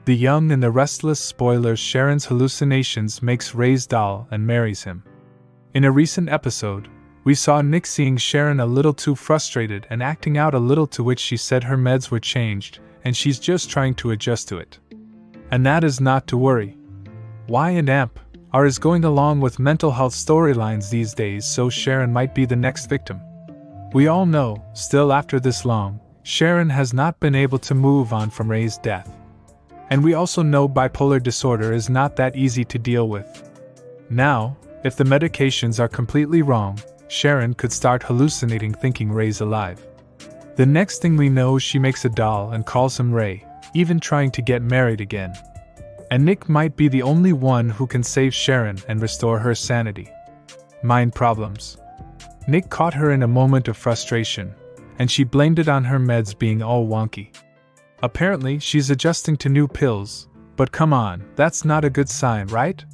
The young and the restless. Spoilers: Sharon's hallucinations makes Ray's doll and marries him. In a recent episode, we saw Nick seeing Sharon a little too frustrated and acting out a little, to which she said her meds were changed and she's just trying to adjust to it. And that is not to worry. Y and Amp are going along with mental health storylines these days, so Sharon might be the next victim. We all know, still after this long, Sharon has not been able to move on from Ray's death. And we also know bipolar disorder is not that easy to deal with. Now, if the medications are completely wrong, Sharon could start hallucinating, thinking Ray's alive. The next thing we know, she makes a doll and calls him Ray, even trying to get married again. And Nick might be the only one who can save Sharon and restore her sanity. Mind problems. Nick caught her in a moment of frustration, and she blamed it on her meds being all wonky. Apparently, she's adjusting to new pills, but come on, that's not a good sign, right?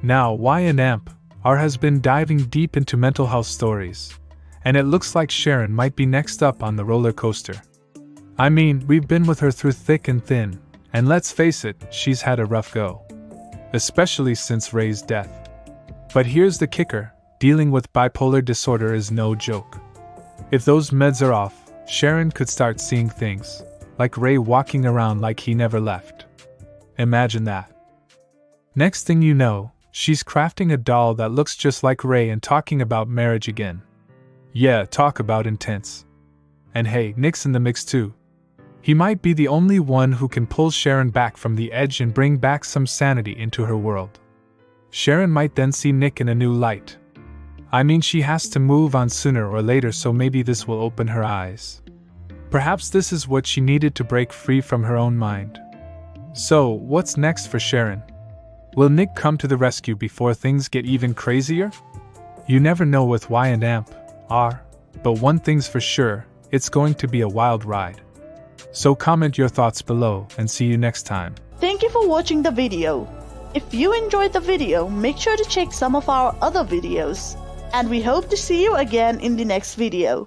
Now, Y and Amp has been diving deep into mental health stories, and it looks like Sharon might be next up on the roller coaster. I mean, we've been with her through thick and thin, and let's face it, she's had a rough go. Especially since Ray's death. But here's the kicker, dealing with bipolar disorder is no joke. If those meds are off, Sharon could start seeing things, like Ray walking around like he never left. Imagine that. Next thing you know, she's crafting a doll that looks just like Ray and talking about marriage again. Yeah, talk about intense. And hey, Nick's in the mix too. He might be the only one who can pull Sharon back from the edge and bring back some sanity into her world. Sharon might then see Nick in a new light. I mean, she has to move on sooner or later, so maybe this will open her eyes. Perhaps this is what she needed to break free from her own mind. So, what's next for Sharon? Will Nick come to the rescue before things get even crazier? You never know with Y and Amp, but one thing's for sure, it's going to be a wild ride. So comment your thoughts below and see you next time. Thank you for watching the video. If you enjoyed the video, make sure to check some of our other videos. And we hope to see you again in the next video.